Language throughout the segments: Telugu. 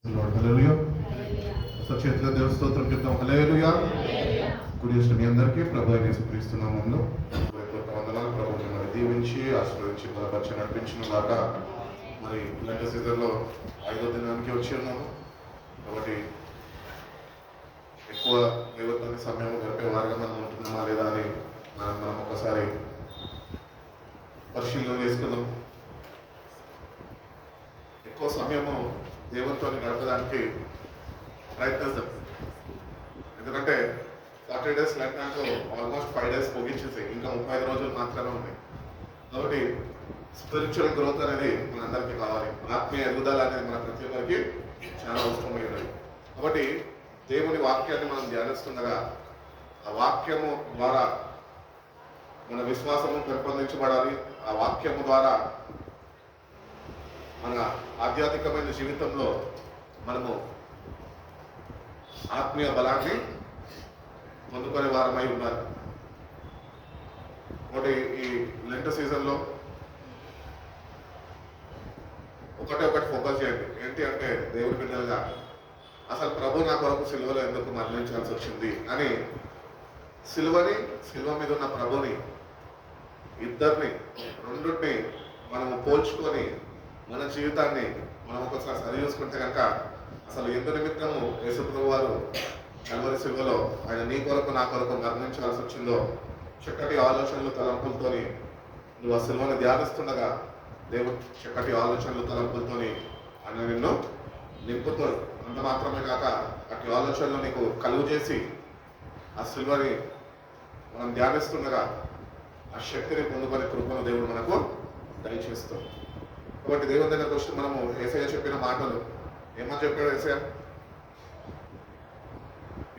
హల్లెలూయా. సచేతుల దేవుని స్తోత్రం చెప్తాం. హల్లెలూయా. కుడి మీ అందరికీ ప్రభు అయిన యేసుక్రీస్తు నామములో వందనాలు. ప్రభు మిమ్మల్ని దీవించి ఆశీర్వదించి బలపరిచి నడిపించిన దాకా మరి ఇలాంటి సీజన్లో 5వ దినానికి వచ్చి ఉన్నాము. కాబట్టి ఎక్కువ దేవుని సమయం గడిపే వారిగా మనం ఉంటున్నామా లేదా అని మనం ఒకసారి పరిశీలన చేసుకుందాం. ఎక్కువ సమయము దేవునితో గడపడానికి ప్రయత్నిస్తాం. ఎందుకంటే 40 డేస్ లెక్కకు ఆల్మోస్ట్ 5 డేస్ ముగించేసాయి, ఇంకా 35 రోజులు మాత్రమే ఉన్నాయి. కాబట్టి స్పిరిచువల్ గ్రోత్ అనేది మనందరికీ కావాలి. ఆత్మీయ ఎదుగుదల అనేది మన ప్రతి ఒక్కరికి చాలా అవసరమైనది. కాబట్టి దేవుని వాక్యాన్ని మనం ధ్యానిస్తుండగా ఆ వాక్యము ద్వారా మన విశ్వాసము పెంపొందించబడాలి. ఆ వాక్యము ద్వారా మన ఆధ్యాత్మికమైన జీవితంలో మనము ఆత్మీయ బలాన్ని పొందుకునే వారమై ఉన్నారు. ఒకటి ఈ లెంట్ సీజన్లో ఒకటి ఫోకస్ చేయండి. ఏంటి అంటే దేవుడి బిడ్డలుగా అసలు ప్రభు నా కొరకు సిలువలో ఎందుకు మరణించాల్సి వచ్చింది అని సిలువ మీద ఉన్న ప్రభుని ఇద్దరిని రెండుని మనము పోల్చుకొని మన జీవితాన్ని మనం ఒకసారి సరి చూసుకుంటే కనుక అసలు ఎందు నిమిత్తము యేసుప్రభు వారు కల్వరి సిలువలో ఆయన నీ కొరకు నా కొరకు మరణించాల్సి వచ్చిందో చక్కటి ఆలోచనలు తలంపులతోని నువ్వు ఆ సిలువను ధ్యానిస్తుండగా దేవుడు చక్కటి ఆలోచనలు తలంపులతోని ఆయన నిన్ను నింపుతాడు. అంత మాత్రమే కాక అట్టి ఆలోచనలు నీకు కలుగు చేసి ఆ సిలువని మనం ధ్యానిస్తుండగా ఆ శక్తిని పొందుకునే కృపను దేవుడు మనకు దయచేస్తాడు. కాబట్టి దేవుని దగ్గరకు వచ్చి మనము యేసయ్య చెప్పిన మాటలు ఏమని చెప్పాడు యేసయ్య?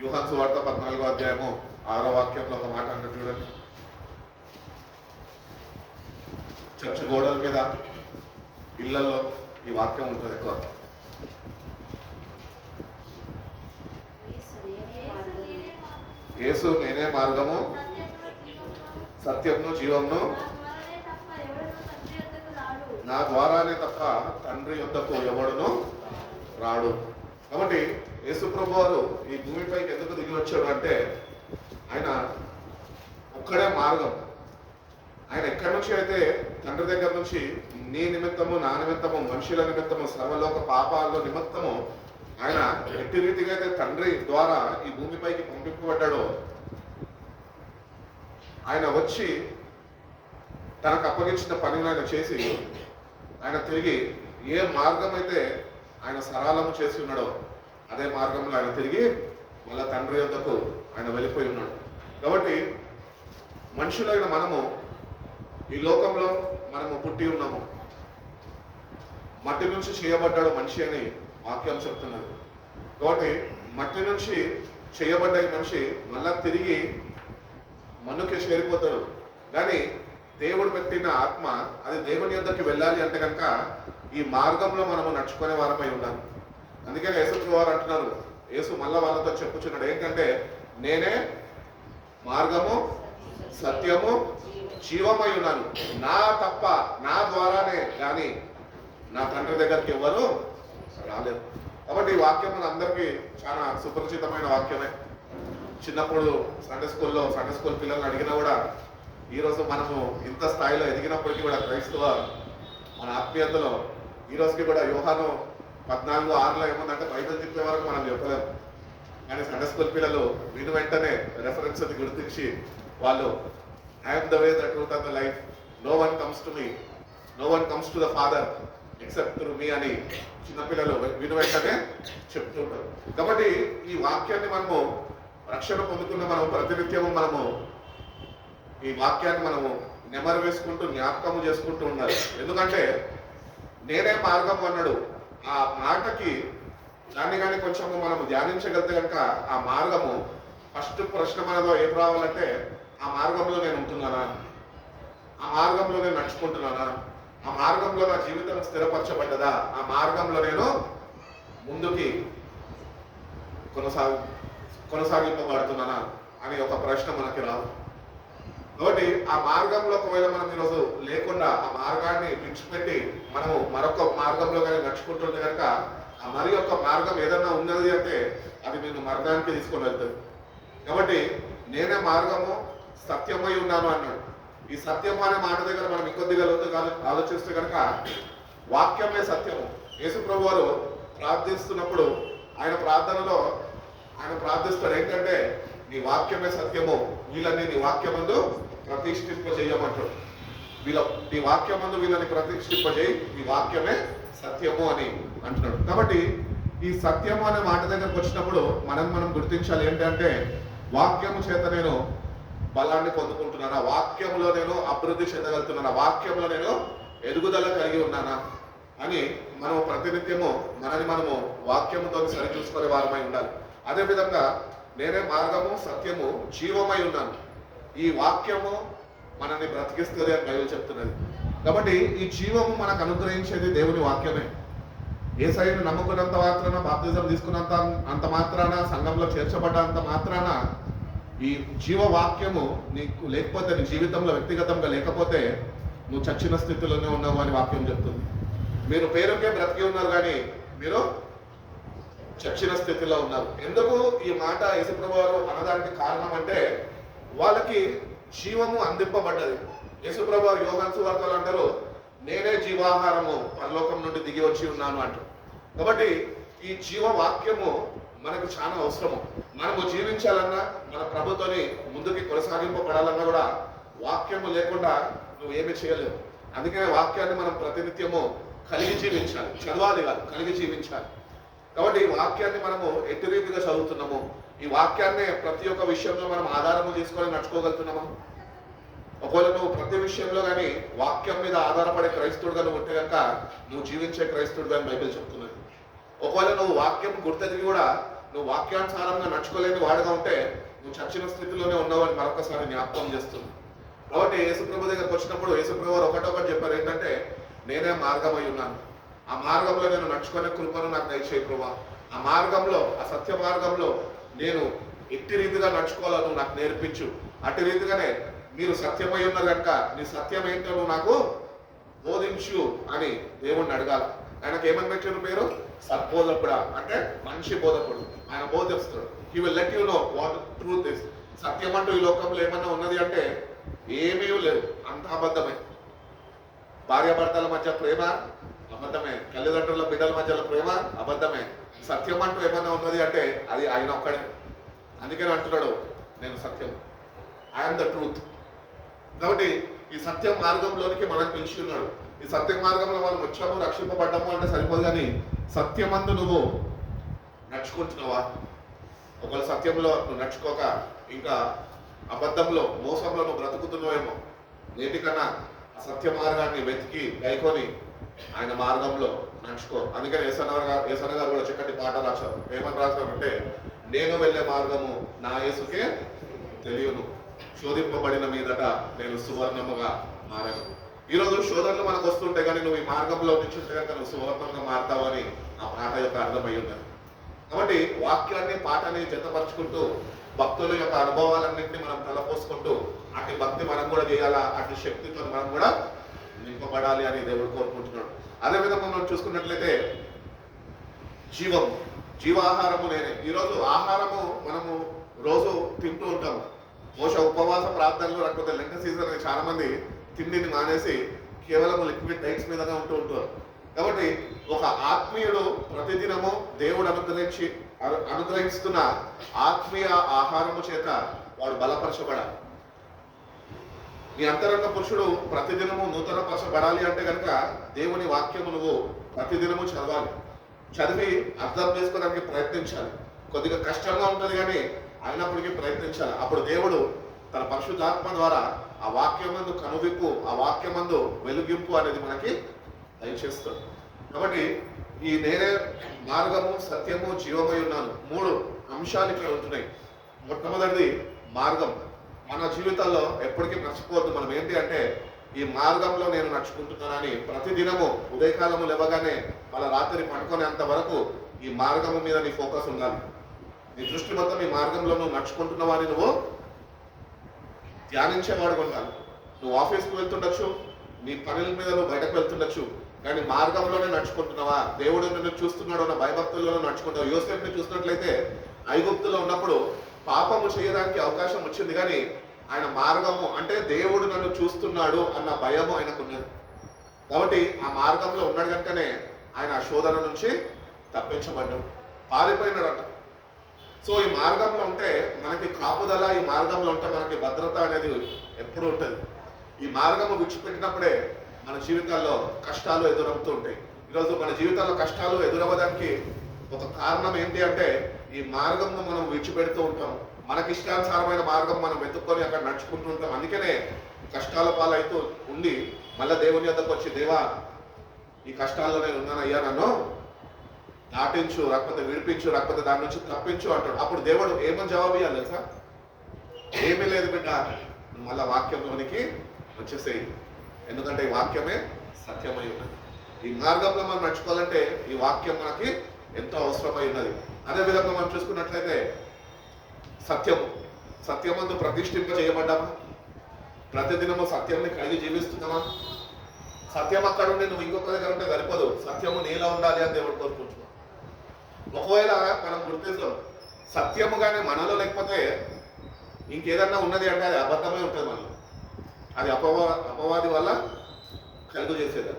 యోహాను సువార్త 14వ అధ్యాయము 6వ వాక్యంలో ఒక మాట అంటే చూడండి. చర్చ్ గోడల మీద ఇళ్లలో ఈ వాక్యం ఉంటుంది ఎక్కువ. యేసు నేనే మార్గము సత్యమును జీవమును, నా ద్వారానే తప్ప తండ్రి యొద్దకు ఎవడును రాడు. కాబట్టి యేసు ప్రభు వారు ఈ భూమిపైకి ఎందుకు దిగి వచ్చాడు అంటే ఆయన ఒక్కడే మార్గం. ఆయన ఎక్కడి నుంచి అయితే తండ్రి దగ్గర నుంచి నీ నిమిత్తము నా నిమిత్తము మనుషుల నిమిత్తము సర్వలోక పాపాల నిమిత్తము ఆయన ఎట్టి రీతిగా అయితే తండ్రి ద్వారా ఈ భూమిపైకి పంపింపబడ్డాడో ఆయన వచ్చి తనకు అప్పగించిన పనిని ఆయన చేసి ఆయన తిరిగి ఏ మార్గం అయితే ఆయన సరళము చేసి ఉన్నాడో అదే మార్గంలో ఆయన తిరిగి మళ్ళా తండ్రి యొద్దకు ఆయన వెళ్ళిపోయి ఉన్నాడు. కాబట్టి మనుషులైన మనము ఈ లోకంలో మనము పుట్టి ఉన్నాము. మట్టి నుంచి చేయబడ్డాడు మనిషి అని వాక్యం చెప్తున్నది. కాబట్టి మట్టి నుంచి చేయబడ్డ ఈ మనిషి మళ్ళా తిరిగి మన్నుకి చేరిపోతాడు. కానీ దేవుడు పెట్టిన ఆత్మ అది దేవుని యొద్దకు వెళ్ళాలి అంటే కనుక ఈ మార్గంలో మనము నడుచుకునే వారమై ఉన్నాము. అందుకని యేసు వారు అంటున్నారు, యేసు మళ్ళా వాళ్ళతో చెప్పుచున్నాడు ఏంటంటే నేనే మార్గము సత్యము జీవమై ఉన్నాను, నా తప్ప నా ద్వారానే కానీ నా తండ్రి దగ్గరికి ఎవరు రాలేదు. కాబట్టి ఈ వాక్యం మన అందరికీ చాలా సుపరిచితమైన వాక్యమే. చిన్నప్పుడు సండే స్కూల్ పిల్లల్ని అడిగినా కూడా ఈరోజు మనము ఇంత స్థాయిలో ఎదిగినప్పటికీ కూడా క్రైస్తవ మన ఆత్మీయతలో ఈ రోజుకి కూడా యోహాను 14:6లో ఏముందంటే బైబిల్ తిప్పే వరకు మనం చెప్పలేము. కానీ సండే స్కూల్ పిల్లలు విని వెంటనే రెఫరెన్స్ అది గుర్తించి వాళ్ళు I'm the way the truth and the life, no one comes to the father except through me అని చిన్నపిల్లలు విని వెంటనే చెప్తుంటారు. కాబట్టి ఈ వాక్యాన్ని మనము రక్షణ పొందుకున్న మనం ప్రతినిత్యము మనము ఈ వాక్యాన్ని మనము నెమరు వేసుకుంటూ జ్ఞాపకము చేసుకుంటూ ఉండాలి. ఎందుకంటే నేనే మార్గం అన్నాడు. ఆ మాటకి దాన్ని కానీ కొంచెము మనము ధ్యానించగలిగితే కనుక ఆ మార్గము ఫస్ట్ ప్రశ్న మనలో ఏం రావాలంటే ఆ మార్గంలో నేను ఉంటున్నానా, ఆ మార్గంలో నేను నడుచుకుంటున్నానా, ఆ మార్గంలో నా జీవితం స్థిరపరచబడ్డదా, ఆ మార్గంలో నేను ముందుకి కొనసాగింపబడుతున్నానా అని ఒక ప్రశ్న మనకి రాదు. కాబట్టి ఆ మార్గంలో ఒకవేళ మనం ఈరోజు లేకుండా ఆ మార్గాన్ని విడిచిపెట్టి మనము మరొక మార్గంలో కానీ నడుచుకుంటుంటే కనుక ఆ ఆ మరి యొక్క మార్గం ఏదన్నా ఉన్నది అంటే అది నేను మరణానికి తీసుకొని వెళ్తుంది. కాబట్టి నేనే మార్గము సత్యమై ఉన్నాను అన్నాడు. ఈ సత్యము అనే మాట దగ్గర మనం ఇంకొద్దిగా లోతుగా ఆలోచిస్తే కనుక వాక్యమే సత్యము. యేసు ప్రభు వారు ప్రార్థిస్తున్నప్పుడు ఆయన ప్రార్థనలో ఆయన ప్రార్థిస్తాడు ఏంటంటే, నీ వాక్యమే సత్యము, వీళ్ళని నీ వాక్యమందు ప్రతిష్ఠింపజేయమంటాడు. నీ వాక్యమందు వీళ్ళని ప్రతిష్ఠింపజేయి, నీ వాక్యమే సత్యము అని అంటున్నాడు. కాబట్టి ఈ సత్యము అనే మాట దగ్గరకు వచ్చినప్పుడు మనం గుర్తించాలి ఏంటంటే, వాక్యము చేత నేను బలాన్ని పొందుకుంటున్నానా, వాక్యంలో నేను అభివృద్ధి చెందగలుగుతున్నానా, వాక్యంలో నేను ఎదుగుదల కలిగి ఉన్నానా అని మనం ప్రతినిత్యము మనము వాక్యముతో సరి చూసుకునే వారమై ఉండాలి. అదేవిధంగా నేనే మార్గము సత్యము జీవమై ఉన్నాను. ఈ వాక్యము మనల్ని బ్రతికిస్తుంది అని బైబిల్ చెప్తున్నది. కాబట్టి ఈ జీవము మనకు అనుగ్రహించేది దేవుని వాక్యమే. యేసయ్యను నమ్ముకున్నంత మాత్రాన, బాప్తిజం తీసుకున్నంత మాత్రాన, సంఘంలో చేర్చబడ్డంత మాత్రాన ఈ జీవవాక్యము నీకు లేకపోతే, నీ జీవితంలో వ్యక్తిగతంగా లేకపోతే నువ్వు చచ్చిన స్థితిలోనే ఉన్నావు అని వాక్యం చెప్తుంది. మీరు పేరుకే బ్రతికి ఉన్నారు కానీ మీరు చచ్చిన స్థితిలో ఉన్నారు. ఎందుకు ఈ మాట యేసుప్రభు వారు అనడానికి కారణం అంటే, వాళ్ళకి జీవము అందింపబడ్డది. యేసుప్రభు వారు యోహాను సువార్తలో అంటారు, నేనే జీవాహారము పరలోకం నుండి దిగి వచ్చి ఉన్నాను అంటారు. కాబట్టి ఈ జీవవాక్యము మనకు చాలా అవసరము. మనము జీవించాలన్నా, మన ప్రభుత్వని ముందుకి కొనసాగింపబడాలన్నా కూడా వాక్యము లేకుండా నువ్వు ఏమి చేయలేవు. అందుకనే వాక్యాన్ని మనం ప్రతినిత్యము కలిగి జీవించాలి, చదవాలి కాదు, కలిగి జీవించాలి. కాబట్టి ఈ వాక్యాన్ని మనము ఎట్టి రీతిగా చదువుతున్నాము, ఈ వాక్యాన్ని ప్రతి ఒక్క విషయంలో మనం ఆధారము తీసుకొని నడుచుకోగలుగుతున్నాము. ఒకవేళ నువ్వు ప్రతి విషయంలో కానీ వాక్యం మీద ఆధారపడే క్రైస్తవుడుగా నువ్వు ఉంటే కనుక నువ్వు జీవించే క్రైస్తవుడుగా అని బైబిల్ చెప్తున్నది. ఒకవేళ నువ్వు వాక్యం గుర్తెదిగి కూడా నువ్వు వాక్యానుసారంగా నడుచుకోలేని వాడుగా ఉంటే నువ్వు చచ్చిన స్థితిలోనే ఉన్నావు అని మరొకసారి జ్ఞాపకం చేస్తుంది. కాబట్టి యేసుప్రభు దగ్గరకు వచ్చినప్పుడు యేసుప్రభు వారు ఒకటొకటి చెప్పారు ఏంటంటే, నేనే మార్గమై ఉన్నాను, ఆ మార్గంలో నేను నడుచుకునే కృపను నాకు దయచేయి ప్రభువా, ఆ మార్గంలో, ఆ సత్య మార్గంలో నేను ఎట్టి రీతిగా నడుచుకోవాలో నువ్వు నాకు నేర్పించు, అట్టి రీతిగానే మీరు సత్యమై ఉన్నారు కనుక నీ సత్యం ఏంటో నువ్వు నాకు బోధించు అని దేవుణ్ణి అడగాల. ఆయనకు ఏమని పెట్టారు పేరు? సద్బోధకుడా, అంటే మనిషి బోధకుడు. ఆయన బోధిస్తాడు. He will let you know what truth is. సత్యం అంటూ ఈ లోకంలో ఏమన్నా ఉన్నది అంటే ఏమీ లేదు, అంత అబద్ధమే. భార్యాభర్తల మధ్య ప్రేమ అబద్ధమే, తల్లిదండ్రుల బిడ్డల మధ్యలో ప్రేమ అబద్ధమే. సత్యం అంటూ ఏమన్నా ఉన్నది అంటే అది ఆయన ఒక్కడే. అందుకని అంటున్నాడు, నేను సత్యం, ఐఎమ్ ద ట్రూత్. కాబట్టి ఈ సత్య మార్గంలోనికి మనం పిలిచి ఉన్నాడు. ఈ సత్య మార్గంలో మనం వచ్చాము, రక్షింపబడ్డాము అంటే సరిపోదు, కానీ సత్యమందు నువ్వు నడుచుకుంటున్నావా? ఒకవేళ సత్యంలో నువ్వు నడుచుకోక ఇంకా అబద్ధంలో, మోసంలో నువ్వు బ్రతుకుతున్నావేమో, నేటికన్నా ఆ సత్య మార్గాన్ని వెతికి గైకొని ఆయన మార్గంలో నడుచుకో. అందుకని యేసన్న గారు కూడా చక్కటి పాట రాశారు. ఏమని రాశారంటే, నేను వెళ్ళే మార్గము నా యేసుకే తెలియను, శోధింపబడిన మీదట నేను సువర్ణముగా మారాను. ఈరోజు శోధనలు మనకు వస్తుంటాయి, కానీ నువ్వు ఈ మార్గంలో నుంచి కనుక నువ్వు సువర్ణంగా మారుతావని ఆ పాట యొక్క అర్థమై ఉన్నది. కాబట్టి వాక్యాన్ని, పాటని జతపరుచుకుంటూ భక్తుల యొక్క అనుభవాలన్నింటినీ మనం తలపోసుకుంటూ అటు భక్తి మనం కూడా చేయాలా, అటు శక్తితో మనం కూడా నింపబడాలి అని దేవుడు కోరుకుంటున్నాడు. అదేవిధంగా మనం చూసుకున్నట్లయితే జీవాహారము నేనే. ఈరోజు ఆహారము మనము రోజు తింటూ ఉంటాము. బహుశా ఉపవాస ప్రార్థనలు, లేకపోతే లెంట సీజన్ చాలా మంది తిండిని మానేసి కేవలం లిక్విడ్ డైట్స్ మీదనే ఉంటూ ఉంటారు. కాబట్టి ఒక ఆత్మీయుడు ప్రతిదినము దేవుడు అనుగ్రహిస్తున్న ఆత్మీయ ఆహారము చేత వాడు బలపరచబడాలి. నీ అంతరంగ పురుషుడు ప్రతిదినము నూతన పరచబడాలి అంటే కనుక దేవుని వాక్యము నువ్వు ప్రతిదినము చదవాలి, చదివి అర్థం చేసుకోవడానికి ప్రయత్నించాలి. కొద్దిగా కష్టంగా ఉంటుంది కానీ అయినప్పటికీ ప్రయత్నించాలి. అప్పుడు దేవుడు తన పరిశుద్ధాత్మ ద్వారా ఆ వాక్యమందు కనువిప్పు, ఆ వాక్యమందు వెలుగింపు అనేది మనకి దయచేస్తాడు. కాబట్టి ఈ నేనే మార్గము, సత్యము, జీవమై ఉన్నాను 3 అంశాలు ఇక్కడ ఉంటున్నాయి. మొట్టమొదటిది మార్గం. మన జీవితాల్లో ఎప్పటికీ మర్చిపోవద్దు మనం ఏంటి అంటే, ఈ మార్గంలో నేను నడుచుకుంటున్నానని ప్రతిదినము ఉదయకాలము లేవగానే వాళ్ళ రాత్రి పడుకునేంత వరకు ఈ మార్గము మీద నీ ఫోకస్ ఉండాలి. నీ దృష్టి మొత్తం ఈ మార్గంలో నువ్వు నడుచుకుంటున్నవాని నువ్వు ధ్యానించేవాడు ఉండాలి. నువ్వు ఆఫీస్కి వెళ్తుండొచ్చు, నీ పనుల మీద నువ్వు బయటకు వెళ్తుండొచ్చు, కానీ మార్గంలోనే నడుచుకుంటున్నావా, దేవుడు నిన్ను చూస్తున్నాడు అన్న భయభక్తుల్లోనే నడుచుకుంటావు. యోసేపుని చూసినట్లయితే ఐగుప్తులో ఉన్నప్పుడు పాపము చేయడానికి అవకాశం వచ్చింది, కానీ ఆయన మార్గము అంటే దేవుడు నన్ను చూస్తున్నాడు అన్న భయము ఆయనకు ఉన్నది. కాబట్టి ఆ మార్గంలో ఉన్నాడు కనుకనే ఆయన ఆ శోధన నుంచి తప్పించబడ్డాడు, పారిపోయినాడట. సో ఈ మార్గంలో ఉంటే మనకి కాపుదల, ఈ మార్గంలో ఉంటే మనకి భద్రత అనేది ఎప్పుడు ఉంటుంది. ఈ మార్గము విడిచిపెట్టినప్పుడే మన జీవితాల్లో కష్టాలు ఎదురవుతూ ఉంటాయి. ఈరోజు మన జీవితాల్లో కష్టాలు ఎదురవ్వడానికి ఒక కారణం ఏంటి అంటే ఈ మార్గంను మనం విడిచిపెడుతూ ఉంటాం. మనకి ఇష్టానుసారమైన మార్గం మనం వెతుక్కొని అక్కడ నడుచుకుంటూ ఉంటాం. అందుకనే కష్టాల పాలైతూ ఉండి మళ్ళీ దేవుని వద్దకు వచ్చి, దేవా ఈ కష్టాల్లో నేను ఉన్నానయ్యా, నన్ను దాటించు, లేకపోతే విడిపించు, లేకపోతే దాని నుంచి తప్పించు అంటాడు. అప్పుడు దేవుడు ఏమని జవాబు ఇవ్వాలి తెలుసా? ఏమీ లేదు బిడ్డ, మళ్ళా వాక్యంలోనికి వచ్చేసేయి, ఎందుకంటే ఈ వాక్యమే సత్యమై ఉన్నది. ఈ మార్గంలో మనం నడుచుకోవాలంటే ఈ వాక్యం మనకి ఎంతో అవసరమై ఉన్నది. అదేవిధంగా మనం చూసుకున్నట్లయితే సత్యమందు ప్రతిష్ఠింప చేయబడ్డామా? ప్రతిదినము సత్యాన్ని కలిగి జీవిస్తున్నామా? సత్యం అక్కడ ఉండి నువ్వు ఇంకొక దగ్గర ఉంటే సరిపోదు, సత్యము నీలో ఉండాలి అని దేవుడు కోరుకుంటున్నాం. ఒకవేళ మనం గుర్తిస్తాం సత్యముగానే మనలో లేకపోతే ఇంకేదన్నా ఉన్నది అంటే అది అబద్ధమే ఉంటుంది. మనలో అది అపవాది వల్ల కలుగు చేసేది.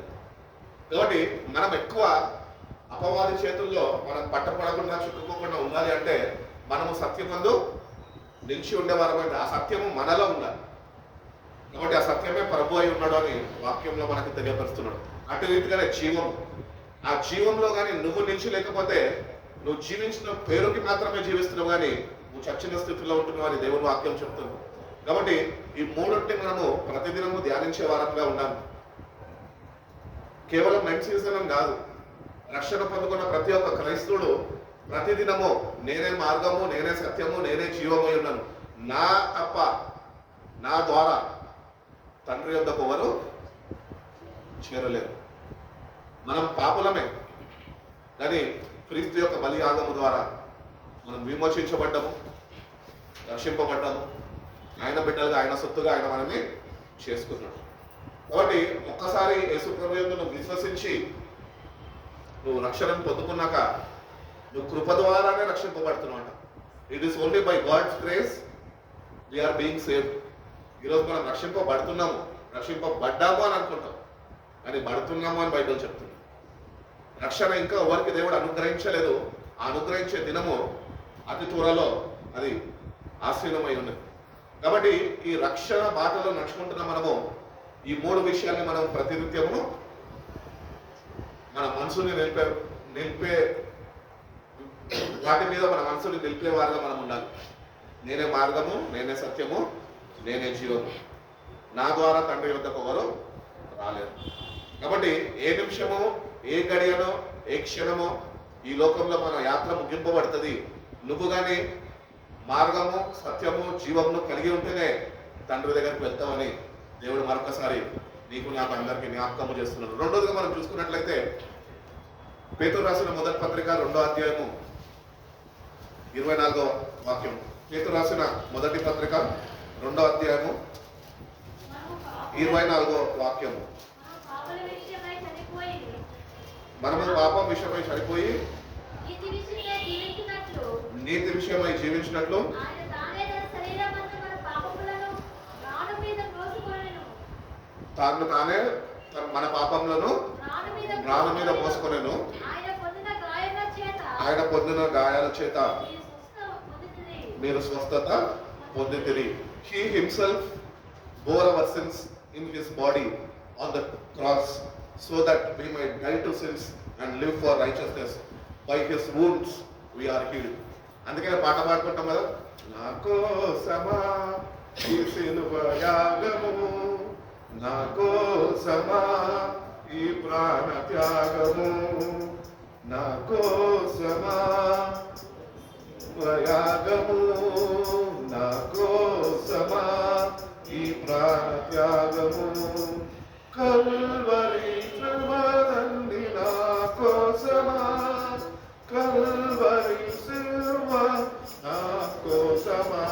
కాబట్టి మనం ఎక్కువ అపవాది చేతుల్లో మనం పట్టపడకుండా చుట్టుకోకుండా ఉండాలి అంటే మనము సత్యమందు నిలిచి ఉండేవారమైతే ఆ సత్యము మనలో ఉండాలి. కాబట్టి ఆ సత్యమే ప్రభు అయి ఉన్నాడు అని వాక్యంలో మనకి తెలియపరుస్తున్నాడు. అటు రీతిగానే జీవము, ఆ జీవంలో కానీ నువ్వు నిలిచి లేకపోతే నువ్వు జీవించిన పేరుకి మాత్రమే జీవిస్తున్నావు, కానీ నువ్వు చచ్చిన స్థితిలో ఉంటున్నావు అని దేవుని వాక్యం చెప్తుంది. కాబట్టి ఈ మూడింటిని మనము ప్రతిదినము ధ్యానించే వారంగా ఉండాలి. కేవలం నెక్స్ట్ సీజన్ అని కాదు, రక్షణ పొందుకున్న ప్రతి ఒక్క క్రైస్తవుడు ప్రతిదినము నేనే మార్గము, నేనే సత్యము, నేనే జీవమై ఉన్నాను, నా తప్ప నా ద్వారా తండ్రి యొద్దకు ఎవరు చేరలేరు. మనం పాపులమే, కానీ క్రీస్తు యొక్క బలియాగము ద్వారా మనం విమోచించబడ్డాము, రక్షింపబడ్డాము. ఆయన బిడ్డలుగా, ఆయన సొత్తుగా ఆయన మనల్ని చేసుకున్నాడు. కాబట్టి ఒక్కసారి యేసు ప్రభు యందు నువ్వు విశ్వసించి నువ్వు రక్షణను పొందుకున్నాక నువ్వు కృప ద్వారానే రక్షింపబడుతున్నావు అంట. It is only by God's grace we are being saved. ఈరోజు మనం రక్షింపబడ్డాము అని అనుకుంటాం, కానీ పడుతున్నాము అని బైబిల్ చెప్తుంది. రక్షణ ఇంకా ఎవరికి దేవుడు అనుగ్రహించలేదు. ఆ అనుగ్రహించే దినము అతి త్వరలో అది ఆశీనమై ఉన్నది. కాబట్టి ఈ రక్షణ బాటలో నడుచుకుంటున్న మనము ఈ మూడు విషయాల్ని మనం ప్రతినిత్యము మన మనసుని నిలిపే వాటి మీద మన మనసుని నిలిపే వారిగా మనం ఉండాలి. నేనే మార్గము, నేనే సత్యము, నేనే జీవము, నా ద్వారా తండ్రి యొద్దకు ఎవరు రాలేరు. కాబట్టి ఏ నిమిషమో, ఏ గడియనో, ఏ క్షణమో ఈ లోకంలో మన యాత్ర ముగింపబడుతుంది. నువ్వు కానీ మార్గము, సత్యము, జీవమును కలిగి ఉంటేనే తండ్రి దగ్గరికి వెళ్తామని దేవుడు మరొకసారి నీకు నాకు అందరికీ జ్ఞాపకము చేస్తున్నాడు. రెండోదిగా మనం చూసుకున్నట్లయితే పేతురు రాసిన మొదటి పత్రిక 2వ అధ్యాయము 24వ వాక్యం. పేతురు రాసిన మొదటి పత్రిక 2వ అధ్యాయము 24వ వాక్యము. మనము పాపం విషయమై చనిపోయి నీతి విషయమై జీవించినట్లు తానే మన పాపములను రాను మీద మోసుకొనెను, ఆయన పొందిన గాయాల చేత మీరు స్వస్థత పొందితిరి. He himself bore our sins in his body on the cross so that we might die to sins and live for righteousness. By his wounds we are healed. అందుకనే పాట పాడుకుంటాం కదా, నా కోసమా ఈ సిలువ యాగము, నా కోసమా ఈ ప్రాణ త్యాగము, నా కోసమా యాగము, నా కోసమా ఈ ప్రాణ త్యాగము, కల్వరి శ్రమదండి నా కోసమా, కల్వరి సిలువ నా కోసమా.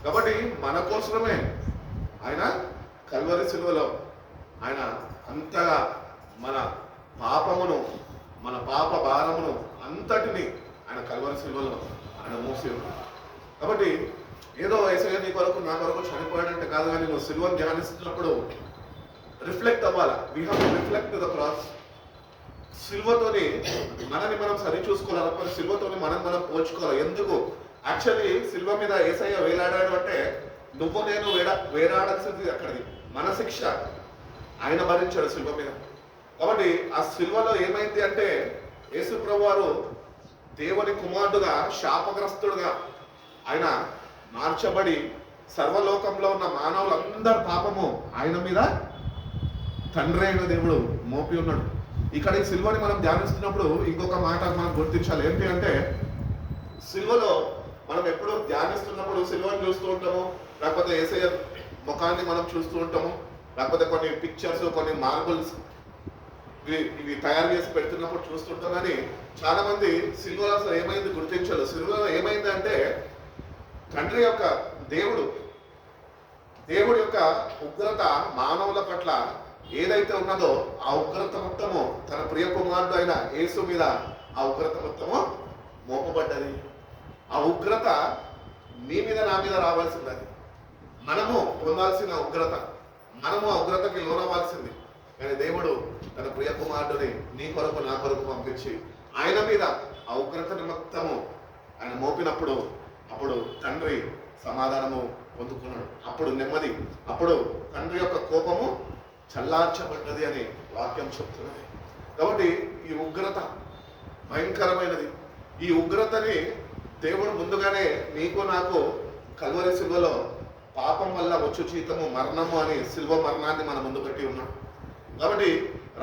కాబట్టి మన కోసమే ఆయన కల్వరి సిలువలో ఆయన అంతగా మన పాపమును, మన పాప భారమును అంతటిని ఆయన కల్వరి సిలువలో ఆయన మోసి ఉన్నాడు. కాబట్టి ఏదో యేసయ్య నీ కొరకు నా కొరకు చనిపోయాడంటే కాదు, కానీ నువ్వు సిలువను ధ్యానిస్తున్నప్పుడు రిఫ్లెక్ట్ అవ్వాలా. We have to reflect to the cross. సిల్వతోని మనని మనం సరి చూసుకోవాలి, సిల్వతోని మనం పోల్చుకోవాలి. ఎందుకు యాక్చువల్లీ సిల్వ మీద యేసయ్య వేలాడాడు అంటే నువ్వు నేను వేలాడాల్సింది అక్కడిది మన శిక్ష ఆయన భరించాడు సిల్వ మీద. కాబట్టి ఆ సిల్వలో ఏమైంది అంటే యేసు ప్రభు వారు దేవుని కుమారుడుగా శాపగ్రస్తుడుగా ఆయన మార్చబడి సర్వలోకంలో ఉన్న మానవులందరి పాపము ఆయన మీద తండ్రి అయిన దేవుడు మోపి ఉన్నాడు. ఇక్కడ ఈ సిల్వని మనం ధ్యానిస్తున్నప్పుడు ఇంకొక మాట మనం గుర్తించాలి. ఏంటి అంటే సిల్వలో మనం ఎప్పుడు ధ్యానిస్తున్నప్పుడు సిల్వని చూస్తూ ఉంటాము, లేకపోతే యేసయ్య ముఖాన్ని మనం చూస్తూ ఉంటాము, లేకపోతే కొన్ని పిక్చర్స్, కొన్ని మార్బుల్స్ ఇవి తయారు చేసి పెడుతున్నప్పుడు చూస్తుంటాం. కానీ చాలా మంది సిల్వలో అసలు ఏమైంది గుర్తించరు. సిల్వలో ఏమైంది అంటే తండ్రి యొక్క దేవుడి యొక్క ఉగ్రత మానవుల పట్ల ఏదైతే ఉన్నదో ఆ ఉగ్రత మొత్తము తన ప్రియ కుమారుడు అయిన యేసు మీద ఆ ఉగ్రత మొత్తము మోపబడ్డది. ఆ ఉగ్రత నీ మీద నా మీద రావాల్సిందని, మనము పొందాల్సిన ఉగ్రత, మనము ఆ ఉగ్రతకి లోనవ్వాల్సింది. కానీ దేవుడు తన ప్రియ కుమారుడిని నీ కొరకు నా కొరకు పంపించి ఆయన మీద ఆ ఉగ్రత మొత్తము ఆయన మోపినప్పుడు అప్పుడు తండ్రి సమాధానము పొందుకున్నాడు. అప్పుడు నెమ్మది, అప్పుడు తండ్రి యొక్క కోపము చల్లార్చబడ్డది అని వాక్యం చెప్తున్నది. కాబట్టి ఈ ఉగ్రత భయంకరమైనది. ఈ ఉగ్రతని దేవుడు ముందుగానే నీకు నాకు కల్వరి సిల్వలో పాపం వల్ల వచ్చు జీతము మరణము అని సిల్వ మరణాన్ని మన ముందు పెట్టి ఉన్నాడు. కాబట్టి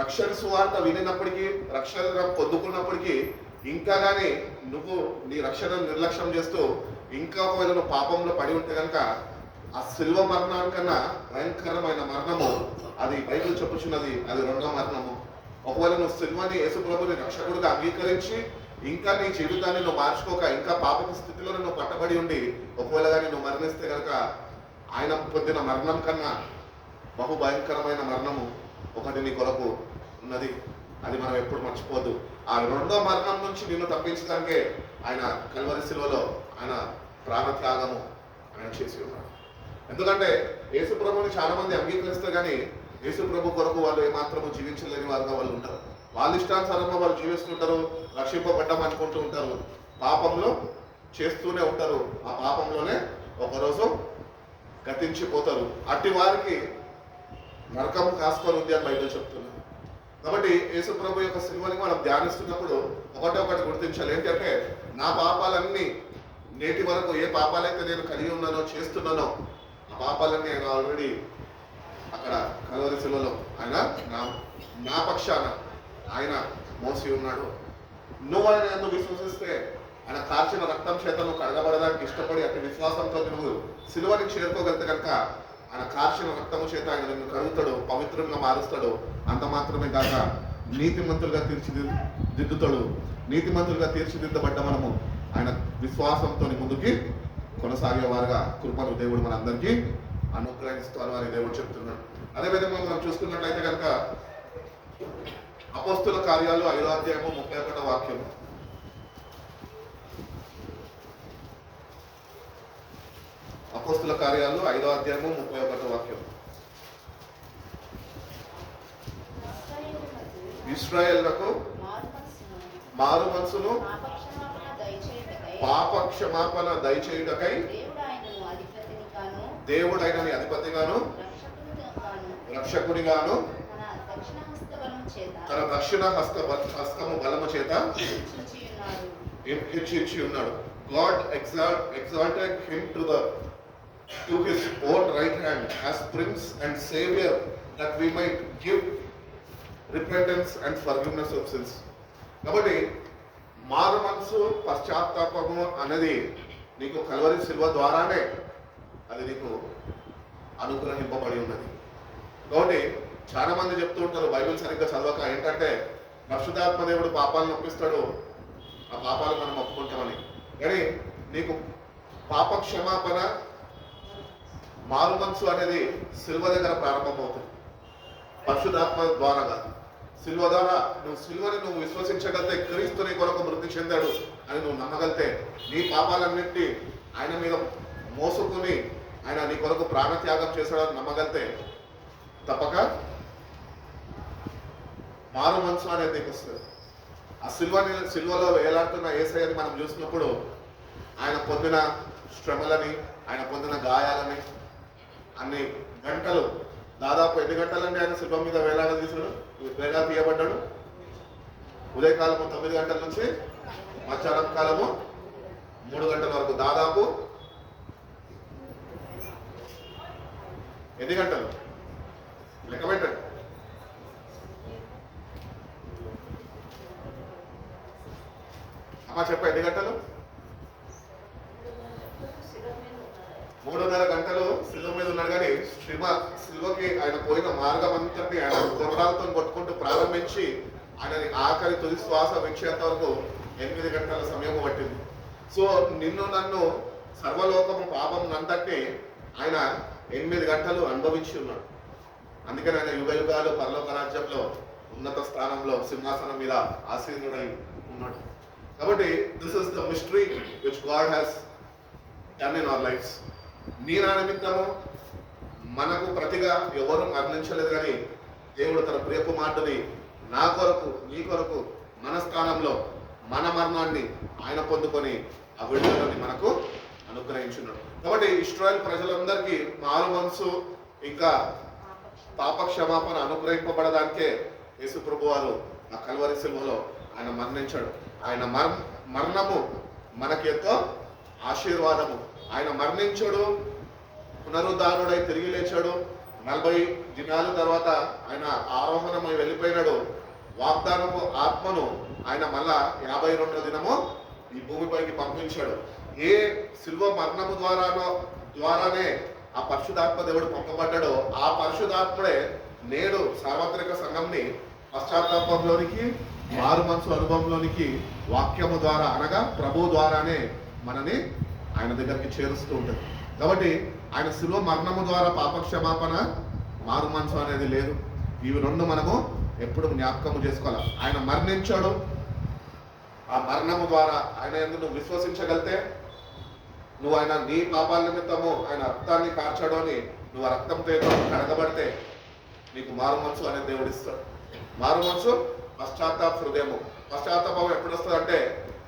రక్షణ సువార్త వినినప్పటికీ, రక్షణ పొందుకున్నప్పటికీ ఇంకా కానీ నువ్వు నీ రక్షణను నిర్లక్ష్యం చేస్తూ ఇంకా ఒకవేళ నువ్వు పాపంలో పడి ఉంటే కనుక ఆ సిల్వ మరణానికన్నా భయంకరమైన మరణము అది బైబిల్ చెప్పుచున్నది, అది రెండో మరణము. ఒకవేళ నువ్వు సిల్వని యేసు ప్రభుని రక్షకుడిగా అంగీకరించి ఇంకా నీ జీవితాన్ని నువ్వు మార్చుకోక ఇంకా పాపపు స్థితిలో నువ్వు పట్టబడి ఉండి ఒకవేళ కానీ నువ్వు మరణిస్తే కనుక ఆయన పొందిన మరణం కన్నా బహు భయంకరమైన మరణము ఒకటి నీ కొరకు ఉన్నది. అది మనం ఎప్పుడు మర్చిపోద్దు. ఆ రెండో మరణం నుంచి నిన్ను తప్పించడానికే ఆయన కల్వరి సిలువలో ఆయన ప్రాణత్యాగము ఆయన చేసి ఉన్నాడు. ఎందుకంటే యేసు ప్రభుని చాలా మంది అంగీకరిస్తారు, కానీ యేసు ప్రభు కొరకు వాళ్ళు ఏమాత్రము జీవించలేని వారుగా వాళ్ళు ఉంటారు. వాళ్ళ ఇష్టానుసారంగా వాళ్ళు జీవిస్తుంటారు, రక్షింపబడ్డం అనుకుంటూ ఉంటారు, పాపంలో చేస్తూనే ఉంటారు. ఆ పాపంలోనే ఒకరోజు గతించిపోతారు. అట్టి వారికి నరకం కాసుకొని ఉంది అని బైబిల్ చెప్తున్నారు. కాబట్టి యేసు ప్రభు యొక్క సిలువని మనం ధ్యానిస్తున్నప్పుడు ఒకటి గుర్తించాలి. ఏంటంటే నా పాపాలన్నీ నేటి వరకు ఏ పాపాలైతే నేను కలిగి ఉన్నానో చేస్తున్నానో ఆ పాపాలన్నీ ఆయన ఆల్రెడీ అక్కడ కల్వరి సిలువలో ఆయన నా పక్షాన ఆయన మోసి ఉన్నాడు. నువ్వు ఆయన ఎందుకు విశ్వసిస్తే ఆయన కార్చిన రక్తం చేత నువ్వు కడగబడడానికి ఇష్టపడి అతి విశ్వాసంతో నువ్వు సిలువని చేరుకోగలిగితే కనుక ఆయన కార్చిన రక్తము చేత ఆయన నిన్ను కడుగుతాడు, పవిత్రంగా మారుస్తాడు. అంత మాత్రమే కాక నీతిమంతులుగా తీర్చిదిద్దుతాడు. నీతిమంతులుగా తీర్చిదిద్దబడ్డ మనము ఆయన విశ్వాసంతో ముందుకి కొనసాగేవారుగా కృపను దేవుడు మనందరికీ అనుగ్రహిస్తారు అని దేవుడు చెప్తున్నాడు. అదేవిధంగా మనం చూసుకున్నట్లయితే కనుక అపోస్తుల కార్యాలు 5వ అధ్యాయము 31వ వాక్యం. అపోస్తుల కార్యాలు 5వ అధ్యాయము 31వ వాక్యం. ఇశ్రాయేలులకు మారు మనసును పాప క్షమాపణ దయచేయుటకై దేవుడైన అధిపతిగాను రక్షకుడిగాను తన దక్షిణ హస్తము బలము చేత హెచ్చించి ఉన్నాడు. God exalted him to his own right hand as Prince and Savior, that we might give repentance and forgiveness of sins. కాబట్టి మారు మనసు పశ్చాత్తాపము అనేది నీకు కల్వరి సిలువ ద్వారానే అది నీకు అనుగ్రహింపబడి ఉన్నది. కాబట్టి చాలా మంది చెప్తూ ఉంటారు బైబిల్ సరిగ్గా చదవక, ఏంటంటే పరిశుద్ధాత్మ దేవుడు పాపాలను ఒప్పిస్తాడు, ఆ పాపాలు మనం ఒప్పుకుంటామని. కానీ నీకు పాప క్షమాపణ మారు మనసు అనేది సిలువ దగ్గర ప్రారంభమవుతుంది, పరిశుద్ధాత్మ ద్వారా కాదు. సిల్వ ద్వారా నువ్వు సిల్వని నువ్వు విశ్వసించగలితే క్రీస్తు నీ కొరకు మృతి చెందాడు అని నువ్వు నమ్మగలితే నీ పాపాలన్నింటి ఆయన మీద మోసుకుని ఆయన నీ కొరకు ప్రాణత్యాగం చేశాడని నమ్మగలితే తప్పక మారు మనసు అనేది నీకు వస్తుంది. ఆ సిల్వలో వేలాడుతున్న యేసయ్యని మనం చూసినప్పుడు ఆయన పొందిన శ్రమలని, ఆయన పొందిన గాయాలని, అన్ని గంటలు, దాదాపు ఎన్ని గంటలండి ఆయన సిల్వ మీద వేలాడ తీయబడ్డాడు? ఉదయకాలము 9 గంటల నుంచి మధ్యాహ్నం కాలము 3 గంటల వరకు, దాదాపు ఎన్ని గంటలు లెక్క పెట్టండి. అమ్మా చెప్ప, ఎన్ని గంటలు? 3.5 గంటలు సిల్వ మీద ఉన్నాడు. కానీ సిల్వకి ఆయన పోయిన మార్గం అంతటి ఆయన కొరడాలతో కొట్టుకుంటూ ప్రారంభించి ఆయనని ఆఖరి తుది శ్వాస విడిచేంత వరకు 8 గంటల సమయం పట్టింది. సో నిన్ను నన్ను సర్వలోకము పాపం నంతటి ఆయన 8 గంటలు అనుభవించి ఉన్నాడు. అందుకని ఆయన యుగ యుగాలు పరలోక రాజ్యంలో ఉన్నత స్థానంలో సింహాసనం మీద ఆసీనుడై ఉన్నాడు. కాబట్టి this is the mystery which God has done in our lives. నీ నా నిమిత్తము మనకు ప్రతిగా ఎవరు మరణించలేదు, కానీ దేవుడు తన ప్రియకుమారుడిని నా కొరకు నీ కొరకు మన స్థానంలో మన మరణాన్ని ఆయన పొందుకొని ఆ విడుదలని మనకు అనుగ్రహించున్నాడు. కాబట్టి ఇశ్రాయేల్ ప్రజలందరికీ మారు మనసు ఇంకా పాప క్షమాపణ అనుగ్రహింపబడడానికే యేసు ప్రభు వారు ఆ కల్వరి సిలువలో ఆయన మరణించాడు. ఆయన మరణము మనకి ఎంతో ఆశీర్వాదము. ఆయన మరణించాడు, పునరుద్ధారుడై తిరిగి లేచాడు. 40 దినాల తర్వాత ఆయన ఆరోహణమై వెళ్ళిపోయినాడు. వాగ్దానము ఆత్మను ఆయన మళ్ళా 52వ దినము ఈ భూమిపైకి పంపించాడు. ఏ సిల్వ మరణము ద్వారానే ఆ పరిశుధాత్మ దేవుడు పంపబడ్డాడో ఆ పరిశుధాత్ముడే నేడు సార్వత్రిక సంఘంని పశ్చాత్తాపంలోనికి, మారు మనసు అనుభవంలోనికి వాక్యము ద్వారా అనగా ప్రభు ద్వారానే మనని ఆయన దగ్గరికి చేరుస్తూ ఉంటుంది. కాబట్టి ఆయన శిలువ మరణము ద్వారా పాప క్షమాపణ, మారు మనసు అనేది లేదు. ఇవి రెండు మనము ఎప్పుడు జ్ఞాపకము చేసుకోవాలి. ఆయన మరణించాడు, ఆ మరణము ద్వారా ఆయన ఎందుకు నువ్వు విశ్వసించగలితే, నువ్వు ఆయన నీ పాపాల నిమిత్తము ఆయన రక్తాన్ని కార్చాడు అని నువ్వు ఆ రక్తంతో కడగబడితే నీకు మారు మనసు అనేది దేవుడు ఇస్తాడు. మారు మనసు పశ్చాత్తాప హృదయము. పశ్చాత్తాపం ఎప్పుడు వస్తుంది అంటే,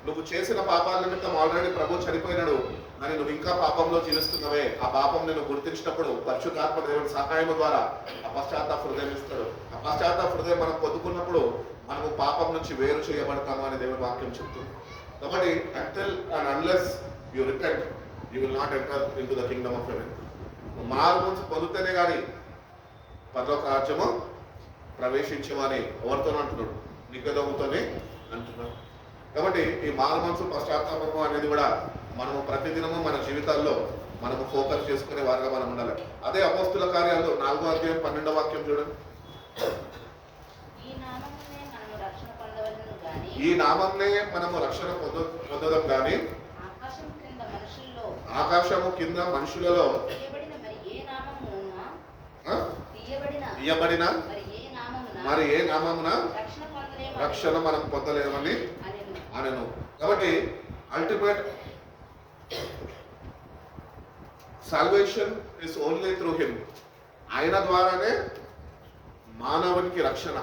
నువ్వు చేసిన పాపాల నిమిత్తం ఆల్రెడీ ప్రభు చనిపోయినాడు అని నువ్వు ఇంకా పాపంలో జీవిస్తున్నావే, ఆ పాపం నేను గుర్తించినప్పుడు పరిశుద్ధాత్మ దేవుడి సహాయం ద్వారా ఆ పశ్చాత్తాప హృదయం ఇస్తాడు. ఆ పశ్చాత్తాప హృదయం మనం పొందుకున్నప్పుడు మనము పాపం నుంచి వేరు చేయబడతాము అని దేవుడి వాక్యం చెప్తుంది. కాబట్టి until and unless you repent, you will not enter into the kingdom of heaven. మారు మనసు పొందితేనే కానీ పరలోక రాజ్యము ప్రవేశించమని ఎవరితో అంటున్నాడు? నికోదేముతోనే అంటున్నాడు. కాబట్టి ఈ మారు మనసు పశ్చాత్తాపము అనేది కూడా మనము ప్రతిదినము మన జీవితాల్లో మనము ఫోకస్ చేసుకునే వారిగా మనం ఉండాలి. అదే అపోస్తుల కార్యాలు 4వ అధ్యాయం 12వ వాక్యం చూడండి. ఈ నామంనే మనము రక్షణ పొందడం కానీ ఆకాశము కింద మనుషులలో ఇయ్యబడిన మరి ఏ నామమున రక్షణ మనం పొందలేమని అనెను. కాబట్టి ultimate salvation is only through him. ఆయన ద్వారానే మానవునికి రక్షణ.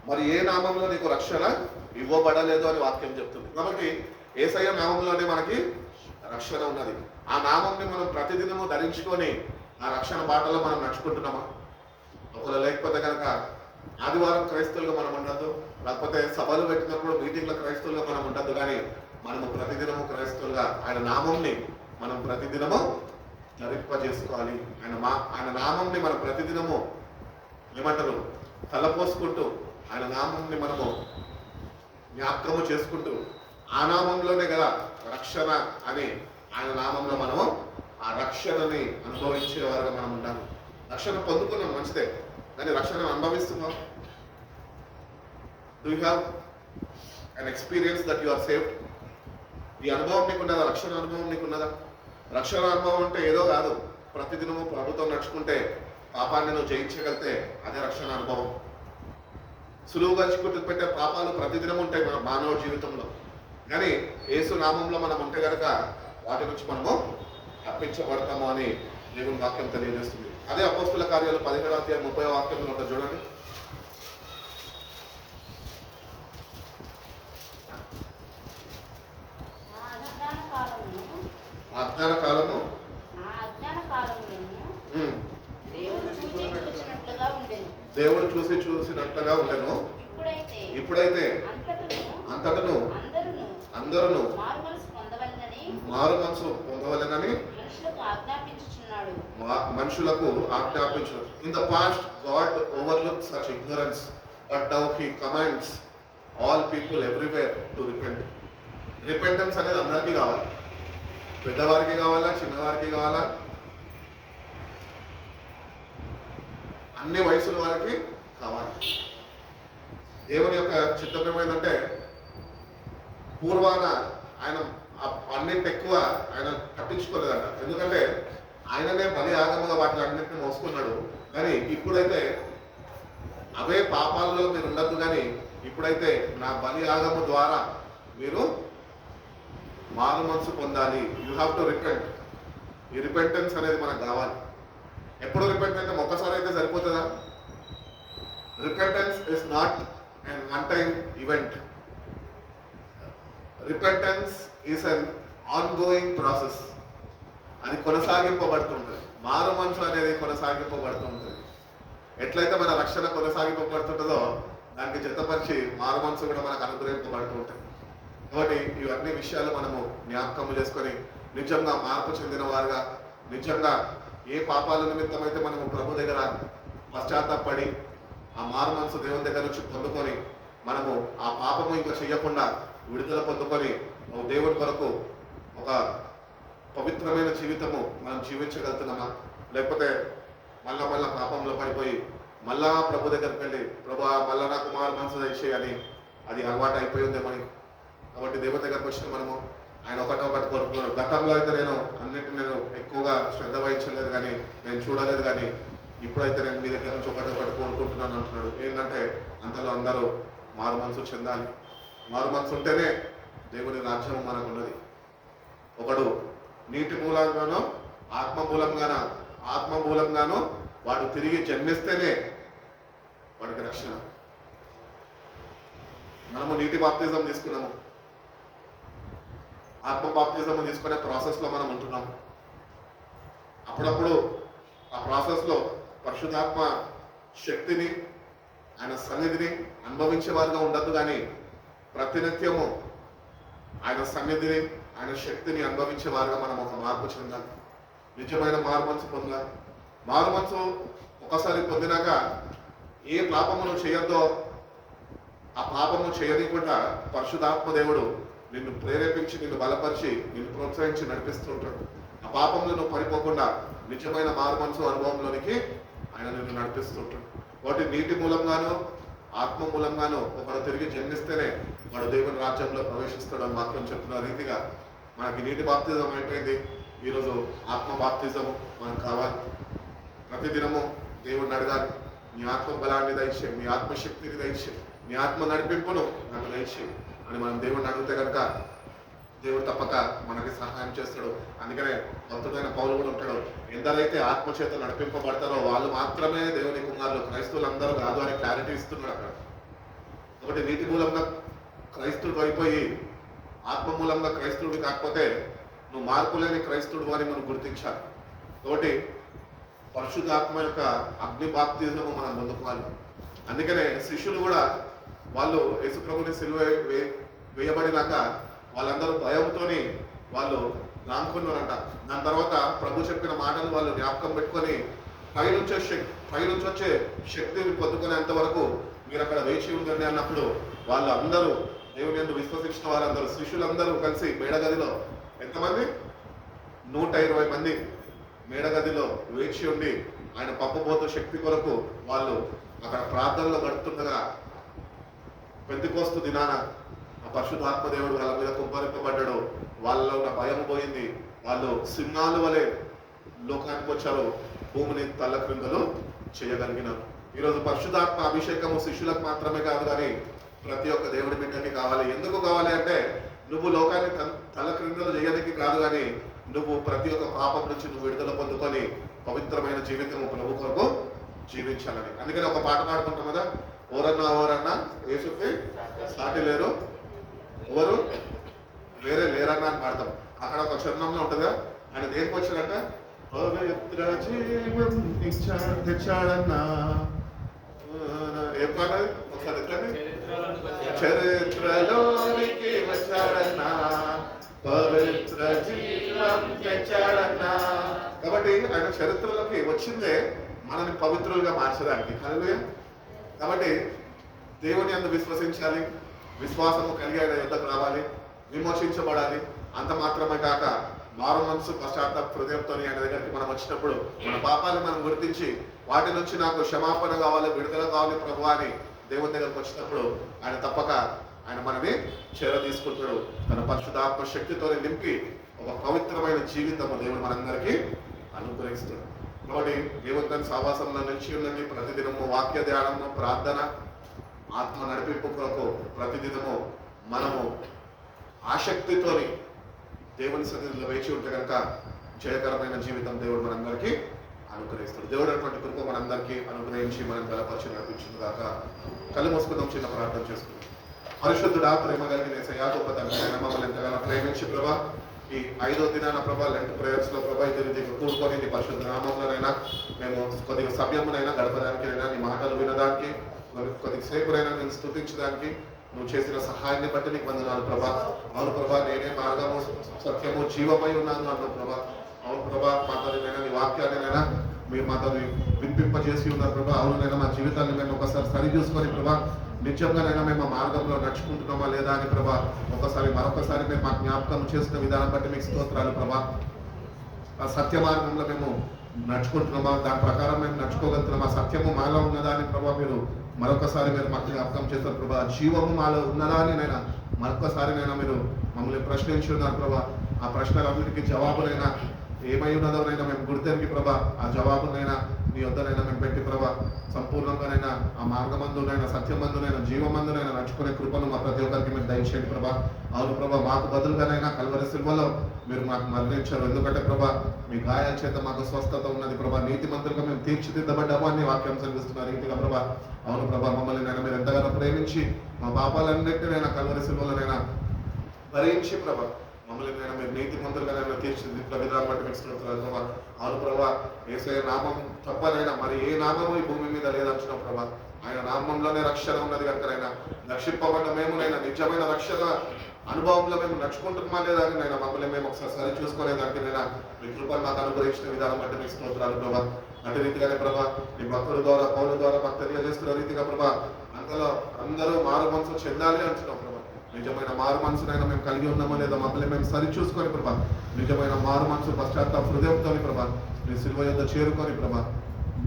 మరి ఏ నామంలో నీకు రక్షణ ఇవ్వబడలేదు అని వాక్యం చెప్తుంది. కాబట్టి యేసయ్య నామంలోనే మనకి రక్షణ ఉన్నది. ఆ నామంని మనం ప్రతిదినము ధరించుకొని ఆ రక్షణ బాటలో మనం నడుచుకుంటున్నామా? ఒకవేళ లేకపోతే కనుక ఆదివారం క్రైస్తవులుగా మనం ఉండద్దు, లేకపోతే సభలు పెట్టినప్పుడు మీటింగ్ల క్రైస్తవులుగా మనం ఉండద్దు. కానీ మనము ప్రతిదినము క్రైస్తవులుగా ఆయన నామంని మనం ప్రతిదినము ధరింపజేసుకోవాలి. ఆయన నామంని మనం ప్రతిదినము ఏమంటారు తలపోసుకుంటూ ఆయన నామంని మనము జ్ఞాపకము చేసుకుంటూ ఆ నామంలోనే కదా రక్షణ అని ఆయన నామంలో మనము ఆ రక్షణని అనుభవించే వారుగా మనం ఉండాలి. రక్షణ పొందుకున్నాం మంచిదే, కానీ రక్షణ అనుభవిస్తున్నాం. Do you have an experience that you are saved? ఈ అనుభవం నీకున్నదా? రక్షణ అనుభవం నీకున్నదా? రక్షణ అనుభవం అంటే ఏదో కాదు, ప్రతిదినము ప్రభుత్వం నడుచుకుంటే పాపాన్ని నువ్వు జయించగలిగితే అదే రక్షణ అనుభవం. సులువుగా చిక్కులు పెట్టే పాపాలు ప్రతిదినం ఉంటాయి మన మానవ జీవితంలో. కానీ యేసు నామంలో మనం ఉంటే కనుక వాటి నుంచి మనము తప్పించబడతాము అని దేవుని వాక్యం తెలియజేస్తుంది. అదే అపోస్తుల కార్యాలు 17వ అధ్యాయం 30వ వాక్యంలో ఉంటుంది చూడండి. అజ్ఞాన కాలము దేవుడు చూసినట్లుగా ఉండెను. ఇప్పుడైతే అంతటను అందరూ మారు మనసు పొందవలెనని మనుషులకు ఆజ్ఞాపించు. In the past God overlook such ignorance, but now he commands all people everywhere to repent. Repentance అనేది అందరికీ కావాలి. పెద్దవారికి కావాలా, చిన్నవారికి కావాలా, అన్ని వయసుల వారికి కావాలి. దేవుని యొక్క చిత్తం ఏమైందంటే పూర్వాన ఆయన అన్నింటి ఎక్కువ ఆయన పట్టించుకోలేదట. ఎందుకంటే ఆయననే బలి ఆగముగా వాటిని అన్నింటిని మోసుకున్నాడు. కానీ ఇప్పుడైతే అవే పాపాలలో మీరు ఉండద్దు, కానీ ఇప్పుడైతే నా బలి ఆగము ద్వారా మీరు మారు మనసు పొందాలి. You have to repent. ఈ రిపెంటెన్స్ అనేది మనకు కావాలి. ఎప్పుడు రిపెంట్ అయితే ఒక్కసారి అయితే సరిపోతుందా? Repentance is not an one-time event. Repentance is an ongoing process. అది కొనసాగింపబడుతుంటుంది. మారు మనసు అనేది కొనసాగింపబడుతుంటుంది. ఎట్లయితే మన రక్షణ కొనసాగింపబడుతుంటుందో దానికి జతపరిచి మారు మనసు కూడా మనకు అనుగ్రహింపబడుతూ ఉంటుంది. కాబట్టి ఇవన్నీ విషయాలు మనము జ్ఞాపకం చేసుకొని నిజంగా మార్పు చెందిన వారుగా, నిజంగా ఏ పాపాల నిమిత్తం అయితే మనము ప్రభు దగ్గర పశ్చాత్తాపడి ఆ మారు మనసు దేవుని దగ్గర నుంచి పొందుకొని మనము ఆ పాపము ఇంకా చెయ్యకుండా విడుదల పొందుకొని దేవుడి కొరకు ఒక పవిత్రమైన జీవితము మనం జీవించగలుగుతున్నామా, లేకపోతే మళ్ళా పాపంలో పడిపోయి మళ్ళా ప్రభు దగ్గరికి వెళ్ళి ప్రభు మళ్ళా నాకు మారు మనసు దయచేయాలి అది అలవాటు అయిపోయిందేమని. కాబట్టి దేవుడి దగ్గరకు వచ్చిన మనము ఆయన ఒకటి కోరుకున్నాడు. గతంలో అయితే నేను నేను ఎక్కువగా శ్రద్ధ వహించలేదు, కానీ నేను చూడలేదు, కానీ ఇప్పుడైతే నేను మీ దగ్గర నుంచి ఒకటి కోరుకుంటున్నాను అంటున్నాడు. ఏంటంటే అంతలో అందరూ మారు మనసు చెందాలి. మారు మనసు ఉంటేనే దేవుని రాజ్యం మనకు ఉన్నది. ఒకడు నీటి మూలంగానో ఆత్మ మూలంగానో వాడు తిరిగి జన్మిస్తేనే వాడికి రక్షణ. మనము నీటి బాప్తిజం తీసుకున్నాము, ఆత్మ బాప్తిజం తీసుకునే ప్రాసెస్లో మనం ఉంటున్నాము. అప్పుడప్పుడు ఆ ప్రాసెస్లో పరిశుద్ధాత్మ శక్తిని, ఆయన సన్నిధిని అనుభవించే వారుగా ఉండద్దు, కానీ ప్రతినిత్యము ఆయన సన్నిధిని, ఆయన శక్తిని అనుభవించే వారుగా మనం ఒక మార్పు చెందాలి. నిజమైన మారు మనసు పొందాలి. మారు మనసు ఒకసారి పొందినాక ఏ పాపమును చేయొద్దో ఆ పాపము చేయకుండా పరిశుద్ధాత్మ దేవుడు నిన్ను ప్రేరేపించి, నిన్ను బలపరిచి, నిన్ను ప్రోత్సహించి నడిపిస్తుంటాడు. ఆ పాపంలో నువ్వు పడిపోకుండా నిజమైన మారు మనసు అనుభవంలోనికి ఆయన నిన్ను నడిపిస్తుంటాడు. వాటి నీటి మూలంగానో ఆత్మ మూలంగానో ఒకడు తిరిగి జన్మిస్తేనే వాడు దేవుని రాజ్యంలో ప్రవేశిస్తాడు అని మాత్రం చెప్తున్న రీతిగా మనకి నీటి బాప్తిజం అయిపోయింది. ఈరోజు ఆత్మ బాప్తిజము మనకు కావాలి. ప్రతిదినము దేవుడిని అడగాలి, నీ ఆత్మ బలాన్ని దయచే, నీ ఆత్మశక్తిని దయచే, నీ ఆత్మ నడిపింపును నాకు దయచే అని మనం దేవుడిని అడిగితే కనుక దేవుడు తప్పక మనకి సహాయం చేస్తాడు. అందుకనే భక్తుడైన పౌలు కూడా ఉంటాడు, ఎందరైతే ఆత్మచేత నడిపింపబడతారో వాళ్ళు మాత్రమే దేవుని కుమారులు, క్రైస్తవులు అందరూ కాదు అని క్లారిటీ ఇస్తున్నాడు అక్కడ. కాబట్టి నీటి మూలంగా క్రైస్తవుడు అయిపోయి ఆత్మ మూలంగా క్రైస్తవుడు కాకపోతే నువ్వు మార్పు లేని క్రైస్తవుడు అని మనం గుర్తించాలి. కాబట్టి పరిశుద్ధాత్మ యొక్క అగ్ని బాప్తిజము మనం పొందుకోవాలి. అందుకనే శిష్యులు కూడా వాళ్ళు యేసుప్రభుని సిలువ వేయబడినాక వాళ్ళందరూ భయంతోని వాళ్ళు రానుకున్నారంట. దాని తర్వాత ప్రభు చెప్పిన మాటలు వాళ్ళు జ్ఞాపకం పెట్టుకొని పైనుంచి వచ్చే శక్తిని పొందుకునేంత వరకు మీరు అక్కడ వేచి ఉండండి అన్నప్పుడు వాళ్ళు అందరూ దేవుని యందు విశ్వసించిన వారందరూ శిష్యులందరూ కలిసి మేడగదిలో ఎంతమంది 120 మంది మేడగదిలో వేచి ఉండి ఆయన పంపబోతు శక్తి కొరకు వాళ్ళు అక్కడ ప్రార్థనలో గడుపుతుండగా పెంతెకోస్తు దినాన ఆ పరిశుద్ధాత్మ దేవుడు వాళ్ళ మీద కుమ్మరింపబడ్డాడు. వాళ్ళలో ఉన్న భయం పోయింది. వాళ్ళు సింహాలు వలె లోకానికి వచ్చారు. భూమిని తల్లక్రిందులు చేయగలిగినారు. ఈరోజు పరిశుద్ధాత్మ అభిషేకము శిష్యులకు మాత్రమే కాదు, కానీ ప్రతి ఒక్క దేవుడి బిడ్డకి కావాలి. ఎందుకు కావాలి అంటే నువ్వు లోకాన్ని తల్లక్రిందులు చేయడానికి కాదు, కానీ నువ్వు ప్రతి ఒక్క పాపం నుంచి నువ్వు విడుదల పొందుకొని పవిత్రమైన జీవితము ప్రభు కొరకు జీవించాలని. అందుకని ఒక పాట పాడుకుంటాం కదా, ఓరన్నా యేసుకి సాటి లేరు, ఎవరు వేరే లేరన్నా అని పాడతాం. అక్కడ ఒక చరణంలో ఉంటుందా, ఆయన దేనికి వచ్చాడంట, పవిత్ర జీవం తెచ్చాడన్నా. ఏం పాట ఒకసారి ఎత్తండి. చరిత్రలోనికి వచ్చాడన్నా, పవిత్ర జీవం తెచ్చాడన్నా. కాబట్టి ఆయన చరిత్రలోకి వచ్చిందే మనల్ని పవిత్రులుగా మార్చడానికి. హల్లెలూయా. కాబట్టి దేవుని అందు విశ్వసించాలి, విశ్వాసము కలిగి ఆయన యుద్ధకు రావాలి, విమోచించబడాలి. అంత మాత్రమే కాక మారు మనసు పశ్చాత్తాప హృదయంతో ఆయన దగ్గరికి మనం వచ్చినప్పుడు మన పాపాలను మనం గుర్తించి వాటి నుంచి నాకు క్షమాపణ కావాలి, విడుదల కావాలి ప్రభు అని దేవుని దగ్గరకు వచ్చినప్పుడు ఆయన తప్పక ఆయన మనని చేర తీసుకుంటాడు. తన పరిశుద్ధాత్మ శక్తితో నింపి ఒక పవిత్రమైన జీవితము దేవుడు మనందరికీ అనుగ్రహిస్తాడు. కాబట్టి దేవుని సావాసంలో నిలిచి ఉండండి. ప్రతిదినము వాక్య ధ్యానము, ప్రార్థన, ఆత్మ నడిపింపు కొరకు ప్రతిదినము మనము ఆసక్తితోని దేవుని సన్నిధిలో వేచి ఉంటే కనుక జయకరమైన జీవితం దేవుడు మనందరికీ అనుగ్రహిస్తాడు. దేవుడు అటువంటి కృప మనందరికీ అనుగ్రహించి మనం బలపరిచి నడిపించింది కాక. కళ్ళు మూసుకుందాం, చిన్న ప్రార్థన చేసుకుందాం. పరిశుద్ధుడా, ప్రేమ కలిగిన యేసయ్యా, గొప్ప తండ్రి అయిన మమ్మల్ని ఎంతగానో ప్రేమించి ప్రభా, ఈ 5వ దినాన ప్రభా లెంట్ ప్రేయర్స్ లో ప్రభా ఇద్దరి దగ్గర కూడుకొని నీ పరిశుద్ధ నామంలోనైనా మేము కొద్దిగా సమయమునైనా గడపడానికి, నీ మాటలు వినడానికి, కొద్దిసేపునైనా నేను స్తుతించడానికి నువ్వు చేసిన సహాయాన్ని బట్టి నీకు వందనాలు ప్రభా. అవును ప్రభా, నేనే మార్గము సత్యము జీవమై ఉన్నాను అన్నావు ప్రభా. అవును ప్రభా, మాతోనైనా నీ వాక్యాన్నినైనా మీరు మాతోని వినిపింపజేసి ఉన్నారు ప్రభా. అవునైనా మా జీవితాన్ని మేము ఒకసారి సరి చూసుకొని ప్రభా, నిజంగానైనా మేము ఆ మార్గంలో నడుచుకుంటున్నామా లేదా అని ప్రభా మరొకసారి మేము మా జ్ఞాపకం చేసిన విధానం బట్టి మీకు స్తోత్రాలు ప్రభా. ఆ సత్య మార్గంలో మేము నడుచుకుంటున్నామా, దాని ప్రకారం మేము నడుచుకోగలుగుతున్నామా, సత్యము మాలో ఉన్నదా అని ప్రభా మీరు మరొకసారి మీరు మాకు జ్ఞాపకం చేస్తారు ప్రభా. జీవము మాలో ఉన్నదా అని నైనా మరొకసారినైనా మీరు మమ్మల్ని ప్రశ్నించి ఉన్నారు ప్రభా. ఆ ప్రశ్నలన్నిటికీ జవాబునైనా ఏమై ఉన్నదోనైనా మేము గుర్తెరిగి ప్రభా, ఆ జవాబునైనా నీ వద్దనైనా మేము పెట్టి ప్రభా, సంపూర్ణంగానైనా ఆ మార్గమందునైనా, సత్యమందునైనా, జీవమందునైనా నడుచుకునే కృపను మా ప్రతి ఒక్కరికి మీరు దయచేయండి ప్రభా. అవును ప్రభా, మాకు బదులుగానైనా కల్వరి సిల్వలో మీరు మాకు మరణించారు. ఎందుకంటే ప్రభా మీ గాయాల చేత మాకు స్వస్థత ఉన్నది ప్రభా. నీతిమంతులుగా మేము తీర్చిదిద్దబడ్డాము అని వాక్యం చదివిస్తున్నారు రీతిగా ప్రభా. అవును ప్రభా, మమ్మల్ని నైనా మీరు ఎంతగానో ప్రేమించి మా పాపాలన్నింటినైనా కల్వరి సిల్వలోనైనా భరించి ప్రభా మమ్మల్ని నేను మీరు నీతిమంతులుగా నేను తీర్చిదిద్దిన విధానం బట్టి మీకు స్తోత్రాలు ప్రభా. అవును ప్రభా, యేసయ్య నామం తప్పనైనా మరి ఏ నామము ఈ భూమి మీద లేదంటున్నాం ప్రభా. ఆయన నామంలోనే రక్షణ ఉన్నది కనుకనైనా రక్షింపబడ్డ మేమునైనా నిజమైన రక్షణ అనుభవంలో మేము నడుచుకుంటున్నామా లేదా అని నైనా మమ్మల్ని మేము ఒకసారి సరి చూసుకునేదానికి నైనా మీ కృపను మాకు అనుగ్రహించిన విధానం బట్టి మీకు స్తోత్రాలు ప్రభా. అటు రీతిగానే ప్రభా నీ భక్తుల ద్వారా, పౌరుల ద్వారా మాకు తెలియజేస్తున్న రీతిగా ప్రభా అంతలో అందరూ మారు మనసు చెందాలి అంటున్నాం ప్రభా. నిజమైన మారు మనసునైనా మేము కలిగి ఉన్నామో లేదా మమ్మల్ని మేము సరి చూసుకొని ప్రభా, నిజమైన మారు మనసు పశ్చాత్తాప హృదయంతో ప్రభా నీ సిలువ యొద్ద చేరుకొని ప్రభా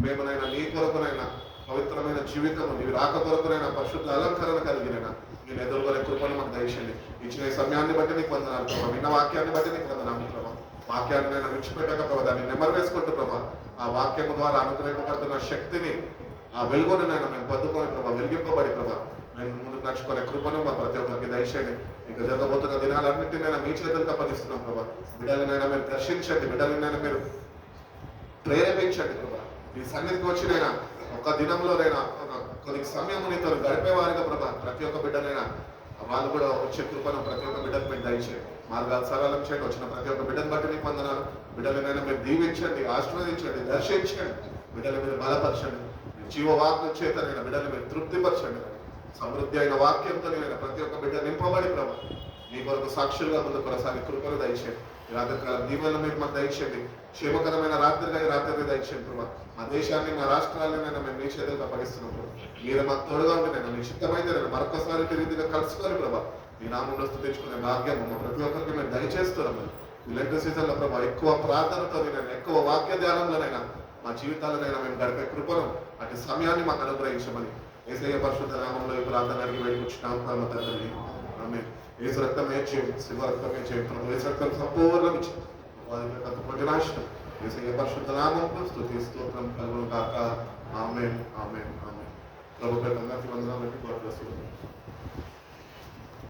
మేమునైనా నీ కొరకునైనా పవిత్రమైన జీవితము, నీ రాక కొరకునైనా పరిశుద్ధ అలంకరణ కలిగినైనా నేను ఎదుర్కొనే కృపను మాకు దయచేయండి. ఇచ్చిన ఈ సమయాన్ని బట్టి నీకు వందనాలు ప్రభా. విన్న వాక్యాన్ని బట్టి నీకు వందనాలు ప్రభా. వాక్యాన్ని నేను విడిచిపెట్టక ప్రభా, దాన్ని నెమరు వేసుకుంటూ ప్రభా ఆ వాక్యము ద్వారా అనుగ్రహింపబడుతున్న శక్తిని, ఆ వెలుగును నేను మేము పొందుకొని ప్రభా, వెలిగింపబడి ప్రభా మేము ముందుకు నడుచుకునే కృపను మా ప్రతి ఒక్కరికి దయచేయండి. ఇంకా జరగబోతున్న దినాలన్నింటినైనా మీ చేతులకు అప్పగిస్తున్నాం ప్రభా. బిడ్డలనైనా మీరు దర్శించండి, బిడ్డలనైనా మీరు ప్రేరేపించండి ప్రభా. ఈ సన్నిధికి వచ్చినైనా ఒక దినంలోనైనా కొద్ది సమయం నీతో గడిపేవారిగా ప్రభా ప్రతి ఒక్క బిడ్డనైనా వాళ్ళు కూడా వచ్చే కృపను ప్రతి ఒక్క బిడ్డకు మీరు దయచేయండి. మార్గాలు సరళం చేయండి. వచ్చిన ప్రతి ఒక్క బిడ్డను బట్టి నీకు వందనాలు. బిడ్డలనైనా మీరు దీవించండి, ఆశీర్వదించండి, దర్శించండి. బిడ్డలు మీరు బలపరచండి. జీవవాక్య చేతనైనా బిడ్డలు మీరు తృప్తిపరచండి. సమృద్ధి అయిన వాక్యంతో ప్రతి ఒక్క బిడ్డ నింపబడి ప్రభా మీ కొరకు సాక్షులుగా ముందు కొనసాగి కృపను దయచేయండి. ఈ రాత్రికాలం దీవెనలు మీరు మాకు దయచేయండి. క్షేమకరమైన రాత్రిగా ఈ రాత్రి దయచేయండి ప్రభా. మా దేశాన్ని, మా రాష్ట్రాలనైనా మేము మీ చేతులకు అప్పగిస్తున్నాం ప్రభా. మీరు మాకు తోడుగా ఉండి నేను మీ చిత్తమైతే నేను మరొకసారి రీతిగా కలుసుకొని ప్రభా మీ నామంలో స్తుతించుకునే భాగ్యం మా ప్రతి ఒక్కరికి మేము దయచేస్తున్నాం. ఈ లెంట్ సీజన్లో ప్రభా ఎక్కువ ప్రార్థనతో నేను ఎక్కువ వాక్య ధ్యానంలోనైనా మా జీవితాలనైనా మేము గడిపే కృపను అటు సమయాన్ని మాకు అనుగ్రహించమని యేసయ్య పరిశుద్ధ నామంలో ఈ ప్రార్థన అడిగి వేడుకొచ్చున్నాం పరమ తండ్రి. ఆమేన్. యేసు రక్తమే చేయం, శివ రక్తమే చేయం ప్రభు. యేసు రక్తం సంపూర్ణం ఇచ్చి నాశనం యేసయ్య పరిశుద్ధ నామముకు స్తుతి స్తోత్రం కలుగును గాక. ఆమేన్ ఆమేన్ ఆమేన్. ప్రభు పేరు అందరికీ వందనాలు. God bless you.